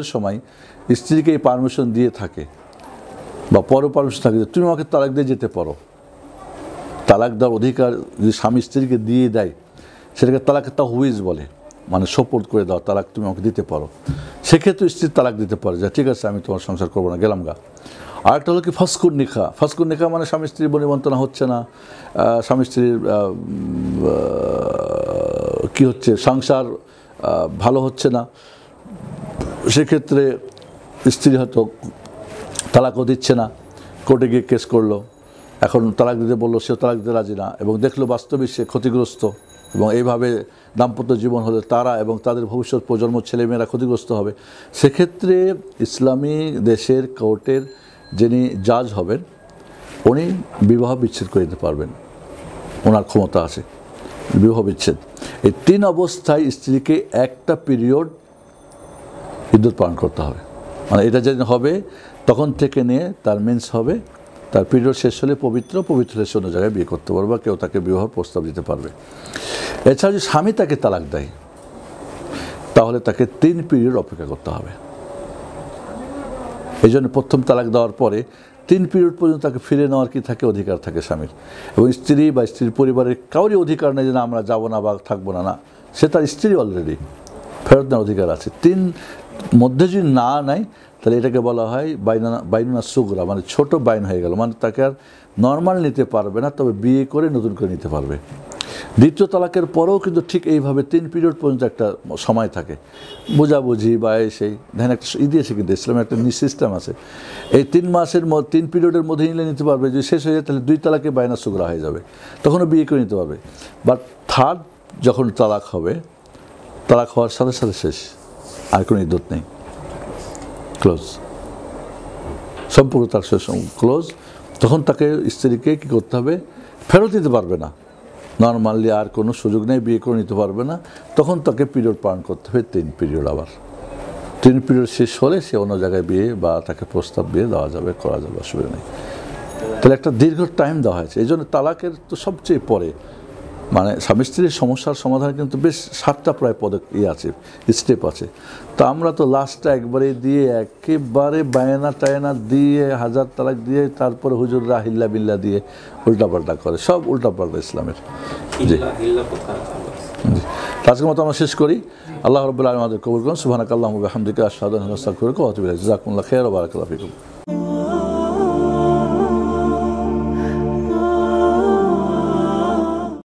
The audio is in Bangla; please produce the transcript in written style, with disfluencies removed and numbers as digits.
বিয়ের সময় স্ত্রীকে এই পারমিশন দিয়ে থাকে বা পরও পারমিশন থাকে যে তুমি আমাকে তালাক দিয়ে যেতে পারো, তালাক দেওয়ার অধিকার যদি স্বামী স্ত্রীকে দিয়ে দেয় সেটাকে তালাকের তাহউইজ বলে, মানে সোপর্দ করে দাও, তালাক তুমি আমাকে দিতে পারো। সেক্ষেত্রে স্ত্রী তালাক দিতে পারে যে ঠিক আছে আমি তোমার সংসার করবো না, গেলাম গা। আরেকটা হলো কি ফাসকুন নিখা। ফাসকুন নিখা মানে স্বামী স্ত্রীর বনিবন্তনা হচ্ছে না, স্বামী স্ত্রীর কী হচ্ছে, সংসার ভালো হচ্ছে না, সেক্ষেত্রে স্ত্রী হয়তো তালাকও দিচ্ছে না, কোর্টে গিয়ে কেস করলো, এখন তালাক দিতে বললো, সেও তালাক দিতে রাজি না, এবং দেখলো বাস্তবে সে ক্ষতিগ্রস্ত, এবং এইভাবে দাম্পত্য জীবন হলে তারা এবং তাদের ভবিষ্যৎ প্রজন্ম ছেলেমেয়েরা ক্ষতিগ্রস্ত হবে। সেক্ষেত্রে ইসলামী দেশের কোর্টের যিনি জাজ হবেন উনি বিবাহ বিচ্ছেদ করে দিতে পারবেন, ওনার ক্ষমতা আছে বিবাহ বিচ্ছেদ। এই 3 অবস্থায় স্ত্রীকে একটা পিরিয়ড ইদ্যত পালন করতে হবে, মানে এটা যেদিন হবে তখন থেকে নিয়ে তার মেন্স হবে, তার পিরিয়ড শেষ হলে পবিত্র শেষ অন্য জায়গায় বিয়ে করতে পারবে বা কেউ তাকে বিবাহ প্রস্তাব দিতে পারবে। এছাড়া যদি স্বামী তাকে তালাক দেয় তাহলে তাকে 3 পিরিয়ড অপেক্ষা করতে হবে। এই জন্য প্রথম তালাক দেওয়ার পরে 3 পিরিয়ড পর্যন্ত তাকে ফিরে নেওয়ার কি থাকে, অধিকার থাকে স্বামীর, এবং স্ত্রী বা স্ত্রীর পরিবারের কাউরই অধিকার নেই যে না আমরা যাবো না বা থাকবো না, না, সে তার স্ত্রী অলরেডি, ফেরত নেওয়ার অধিকার আছে। 3 মধ্যে যদি না নেয় তাহলে এটাকে বলা হয় বাইনুনা সুগরা, মানে ছোট বাইন হয়ে গেল, মানে তাকে আর নর্মাল নিতে পারবে না, তবে বিয়ে করে নতুন করে নিতে পারবে। দ্বিতীয় তালাকের পরেও কিন্তু ঠিক এইভাবে 3 পিরিয়ড পর্যন্ত একটা সময় থাকে, বোঝাবুঝি বা সেই ধ্যান একটা দিয়েছে, কিন্তু ইসলামের একটা সিস্টেম আছে। এই 3 মাসের 3 পিরিয়ডের মধ্যে নিলে নিতে পারবে, যদি শেষ হয়ে যায় তাহলে 2 তালাকে বাইনা সুগরা হয়ে যাবে, তখনও বিয়ে করে নিতে পারবে। বাট থার্ড যখন তালাক হবে, তালাক হওয়ার সাথে সাথে শেষ, আর কোনো ইদ্যত নেই, ক্লোজ, সম্পর্ক তার শেষ, ক্লোজ। তখন তাকে স্ত্রীকে কী করতে হবে, ফেরত দিতে পারবে না, নর্মালি আর কোনো সুযোগ নেই, বিয়ে করে নিতে পারবে না, তখন তাকে পিরিয়ড পালন করতে হবে 3 পিরিয়ড। আবার 3 পিরিয়ড শেষ হলে সে অন্য জায়গায় বিয়ে বা তাকে প্রস্তাব বিয়ে দেওয়া যাবে, করা যাবে, অসুবিধা নেই। তাহলে একটা দীর্ঘ টাইম দেওয়া হয়েছে। এই জন্য তালাকের তো সবচেয়ে পরে, মানে স্বামী স্ত্রীর সমস্যার সমাধান কিন্তু বেশ 7টা প্রায় আছে, স্টেপ আছে। তো আমরা তো লাস্টটা একবারে দিয়ে একেবারে বায়না টায়না দিয়ে 1000 তালাক দিয়ে তারপরে হুজুররা হিল্লা বিল্লা দিয়ে উল্টাপাল্টা করে, সব উল্টাপাল্টা ইসলামের। জি, আজকের মতো আমরা শেষ করি। আল্লাহ রাব্বুল আলামিন আমাদের কবুল করুন। সুবহানাকাল্লাহুম্মা ওয়া বিহামদিকা আশহাদু আন লা ইলাহা ইল্লা আনতা আস্তাগফিরুকা ওয়া আতুবু ইলাইক। জাযাকুমুল্লাহু খাইরান ওয়া বারাকাল্লাহু ফিকুম।